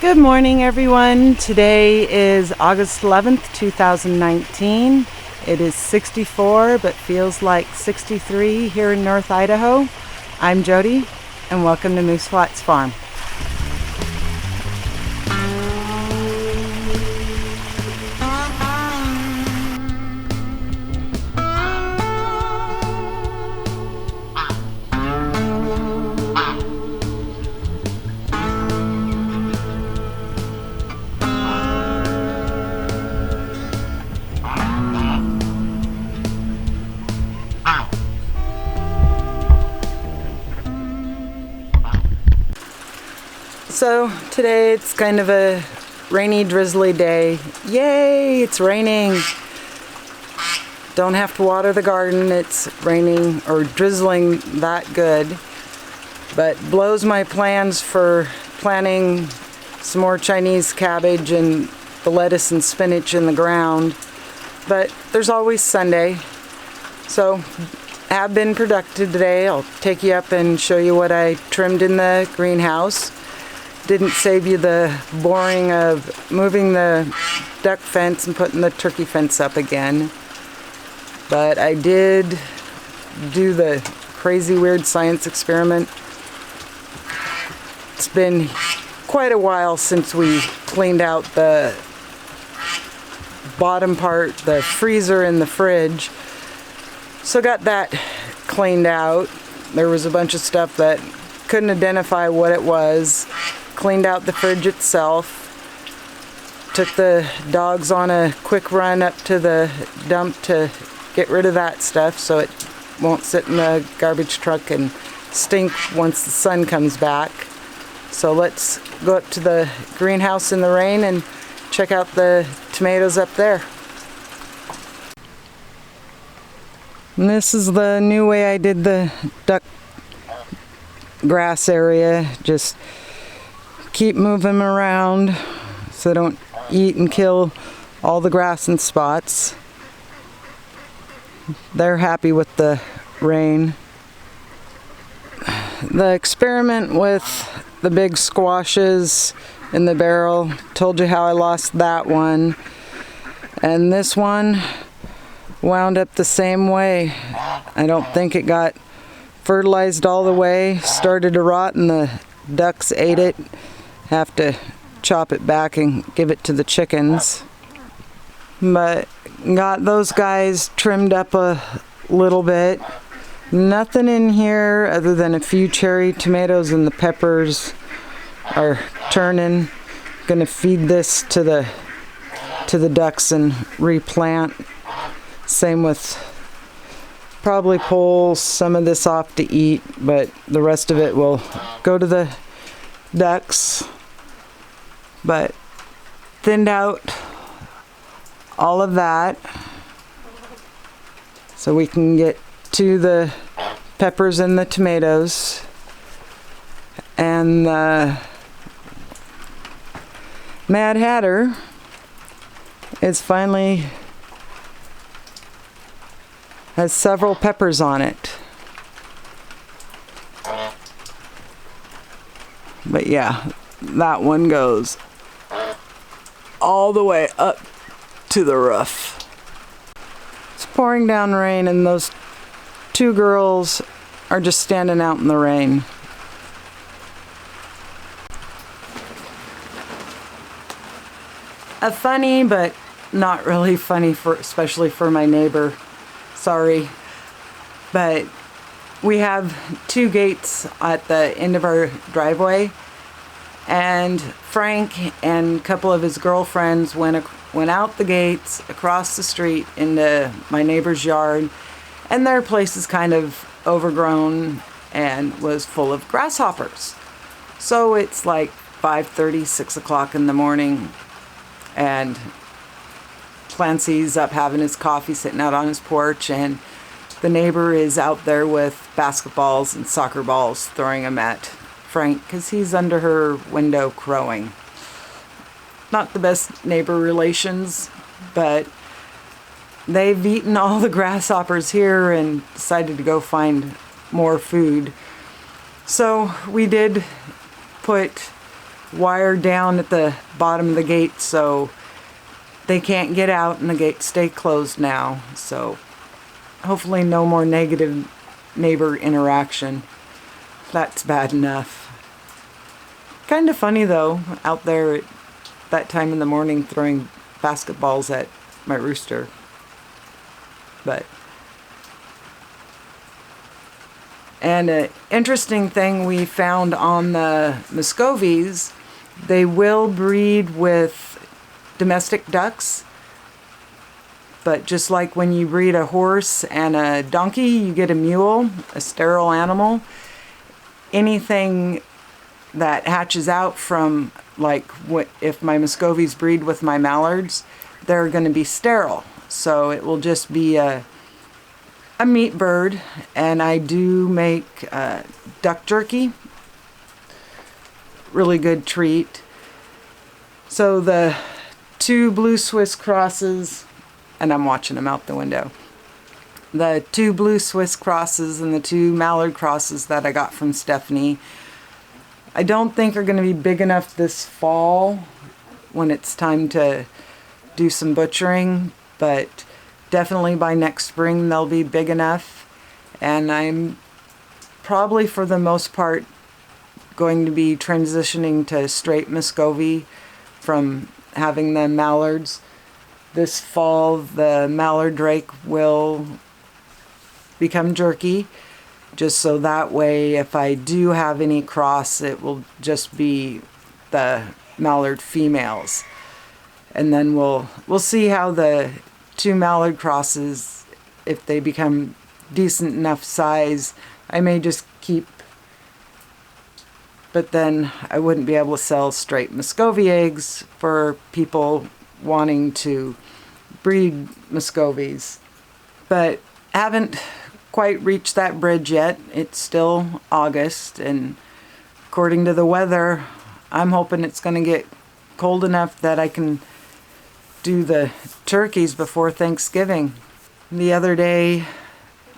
Good morning, everyone. Today is August 11th, 2019. It is 64, but feels like 63 here in North Idaho. I'm Jody, and welcome to Moose Flats Farm. So today it's kind of a rainy, drizzly day. Yay, it's raining. Don't have to water the garden. It's raining or drizzling that good. But blows my plans for planting some more Chinese cabbage and the lettuce and spinach in the ground. But there's always Sunday. So have been productive today. I'll take you up and show you what I trimmed in the greenhouse. Didn't save you the boring of moving the duck fence and putting the turkey fence up again. But I did do the crazy weird science experiment. It's been quite a while since we cleaned out the bottom part, the freezer and the fridge. So got that cleaned out. There was a bunch of stuff that couldn't identify what it was. Cleaned out the fridge itself. Took the dogs on a quick run up to the dump to get rid of that stuff so it won't sit in the garbage truck and stink once the sun comes back. So let's go up to the greenhouse in the rain and check out the tomatoes up there. And this is the new way I did the duck grass area. Just keep moving them around so they don't eat and kill all the grass and spots. They're happy with the rain. The experiment with the big squashes in the barrel, told you how I lost that one. And this one wound up the same way. I don't think it got fertilized all the way, started to rot and the ducks ate it. Have to chop it back and give it to the chickens. But got those guys trimmed up a little bit. Nothing in here other than a few cherry tomatoes, and the peppers are turning. Gonna feed this to the ducks and replant. Same with probably pull some of this off to eat, but the rest of it will go to the ducks. But thinned out all of that so we can get to the peppers and the tomatoes. And the Mad Hatter is finally has several peppers on it. But yeah, that one goes all the way up to the roof. It's pouring down rain and those two girls are just standing out in the rain. A funny but not really funny, especially for my neighbor. Sorry. But we have two gates at the end of our driveway. And Frank and a couple of his girlfriends went out the gates across the street into my neighbor's yard, and their place is kind of overgrown and was full of grasshoppers. So it's like 5:30, 6 o'clock in the morning, and Clancy's up having his coffee sitting out on his porch, and the neighbor is out there with basketballs and soccer balls throwing them at Frank because he's under her window crowing. Not the best neighbor relations, but they've eaten all the grasshoppers here and decided to go find more food. So we did put wire down at the bottom of the gate so they can't get out, and the gates stay closed now. So hopefully no more negative neighbor interaction. That's bad enough. Kind of funny though, out there at that time in the morning throwing basketballs at my rooster. But and an interesting thing we found on the Muscovies, they will breed with domestic ducks, but just like when you breed a horse and a donkey, you get a mule, a sterile animal. Anything that hatches out from, like if my Muscovies breed with my mallards, they're going to be sterile. So it will just be a meat bird. And I do make duck jerky. Really good treat. So the 2 blue Swiss crosses, and I'm watching them out the window. The 2 blue Swiss crosses and the 2 mallard crosses that I got from Stephanie, I don't think are going to be big enough this fall when it's time to do some butchering, but definitely by next spring they'll be big enough. And I'm probably for the most part going to be transitioning to straight Muscovy from having the mallards. This fall the mallard drake will become jerky, just so that way if I do have any cross, it will just be the mallard females. And then we'll see how the 2 mallard crosses, if they become decent enough size, I may just keep, but then I wouldn't be able to sell straight Muscovy eggs for people wanting to breed Muscovies. But haven't quite reached that bridge yet. It's still August, and according to the weather, I'm hoping it's going to get cold enough that I can do the turkeys before Thanksgiving. The other day,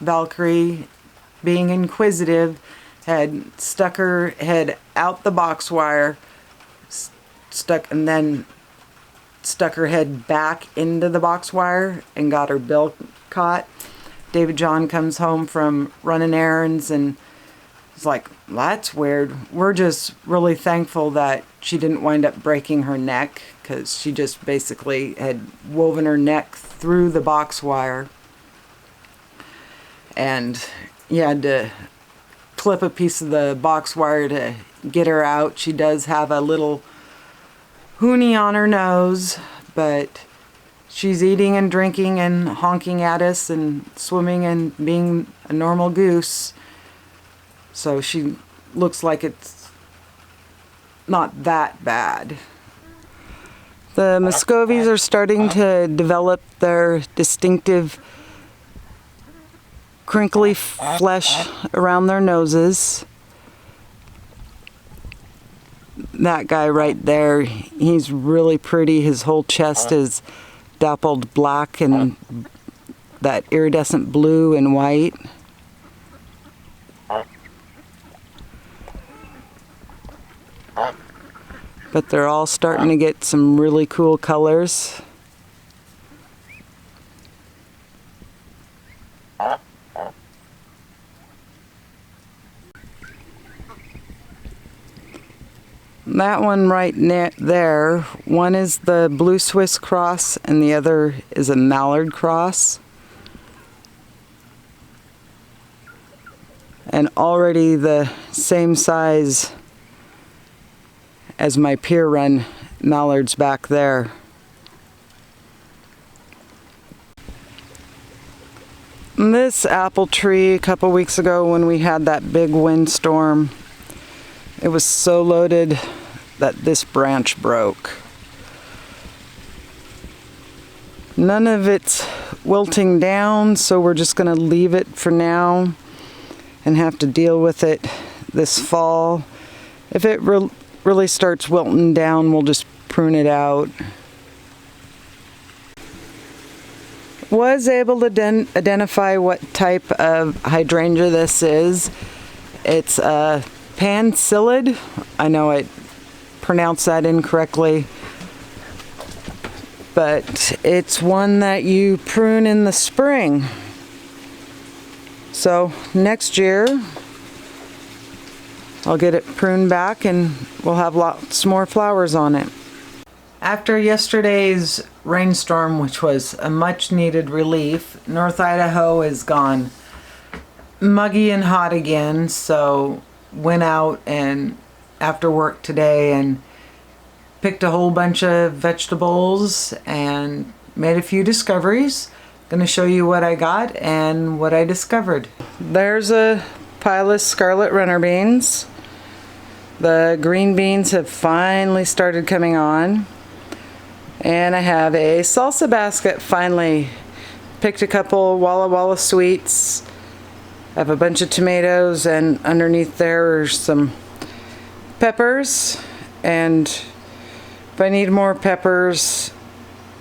Valkyrie, being inquisitive, had stuck her head out the box wire, and then stuck her head back into the box wire and got her bill caught. David John comes home from running errands and it's like, that's weird. We're just really thankful that she didn't wind up breaking her neck, because she just basically had woven her neck through the box wire. And you had to clip a piece of the box wire to get her out. She does have a little hoonie on her nose, but she's eating and drinking and honking at us and swimming and being a normal goose. So she looks like it's not that bad. The Muscovies are starting to develop their distinctive crinkly flesh around their noses. That guy right there, he's really pretty. His whole chest is dappled black and that iridescent blue and white. But they're all starting to get some really cool colors. That one right there, one is the blue Swiss cross and the other is a mallard cross. And already the same size as my Pier Run mallards back there. And this apple tree a couple weeks ago when we had that big windstorm, it was so loaded that this branch broke. None of it's wilting down, so we're just going to leave it for now and have to deal with it this fall. If it really starts wilting down, we'll just prune it out. Was able to identify what type of hydrangea this is. It's a Pan Psyllid. I know it pronounce that incorrectly. But it's one that you prune in the spring. So next year, I'll get it pruned back and we'll have lots more flowers on it. After yesterday's rainstorm, which was a much needed relief, North Idaho is gone muggy and hot again, so went out and after work today and picked a whole bunch of vegetables and made a few discoveries. Gonna show you what I got and what I discovered. There's a pile of scarlet runner beans. The green beans have finally started coming on. And I have a salsa basket finally. Picked a couple Walla Walla sweets. I have a bunch of tomatoes, and underneath there are some peppers. And if I need more peppers,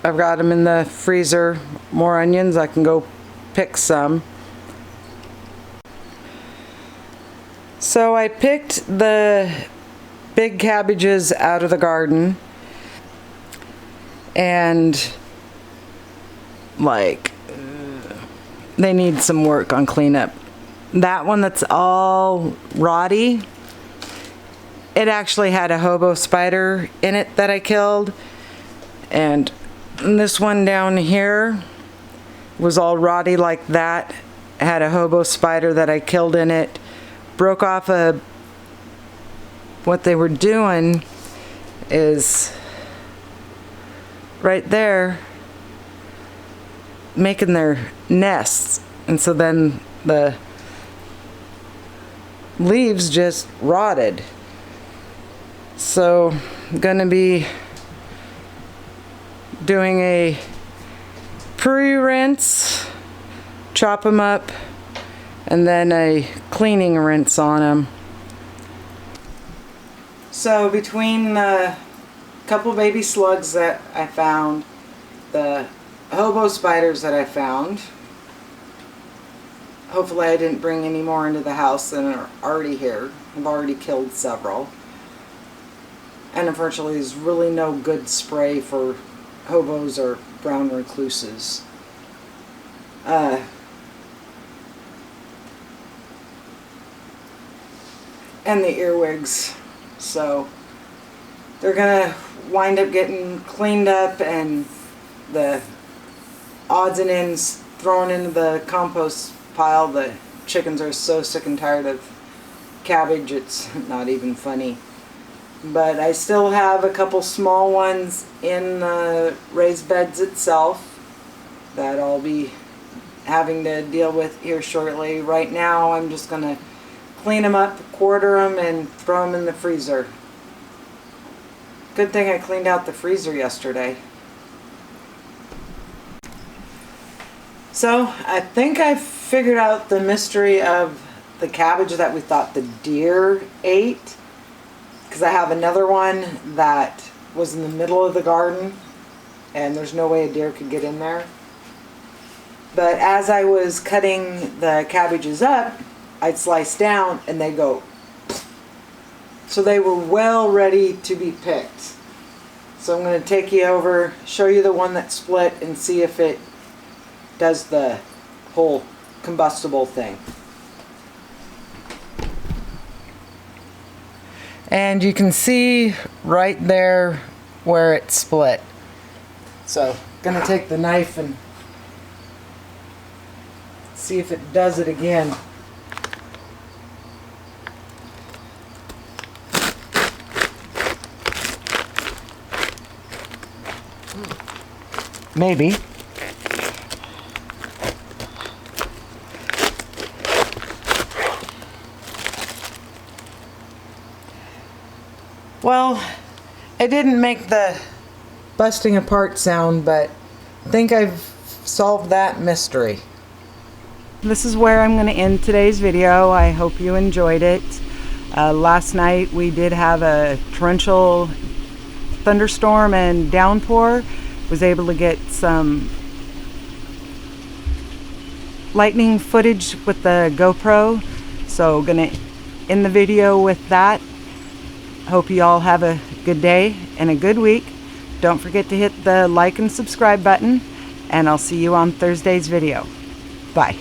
I've got them in the freezer. More onions, I can go pick some. So I picked the big cabbages out of the garden. And like they need some work on cleanup. That one that's all rotty, it actually had a hobo spider in it that I killed, and this one down here was all rotty like that. It had a hobo spider that I killed in it. Broke off what they were doing is right there making their nests, and so then the leaves just rotted. So I'm gonna be doing a pre-rinse, chop them up, and then a cleaning rinse on them. So between the couple baby slugs that I found, the hobo spiders that I found, hopefully I didn't bring any more into the house than are already here. I've already killed several. And unfortunately there's really no good spray for hobos or brown recluses. And the earwigs. So they're gonna wind up getting cleaned up and the odds and ends thrown into the compost pile. The chickens are so sick and tired of cabbage, it's not even funny. But I still have a couple small ones in the raised beds itself that I'll be having to deal with here shortly. Right now I'm just gonna clean them up, quarter them, and throw them in the freezer. Good thing I cleaned out the freezer yesterday. So I think I figured out the mystery of the cabbage that we thought the deer ate, because I have another one that was in the middle of the garden and there's no way a deer could get in there. But as I was cutting the cabbages up, I'd slice down and they go. So they were well ready to be picked. So I'm going to take you over, show you the one that split, and see if it does the whole combustible thing. And you can see right there where it split. So I'm going to take the knife and see if it does it again. Maybe. Well, it didn't make the busting apart sound, but I think I've solved that mystery. This is where I'm going to end today's video. I hope you enjoyed it. Last night we did have a torrential thunderstorm and downpour. Was able to get some lightning footage with the GoPro, so gonna end the video with that. Hope you all have a good day and a good week. Don't forget to hit the like and subscribe button, and I'll see you on Thursday's video. Bye.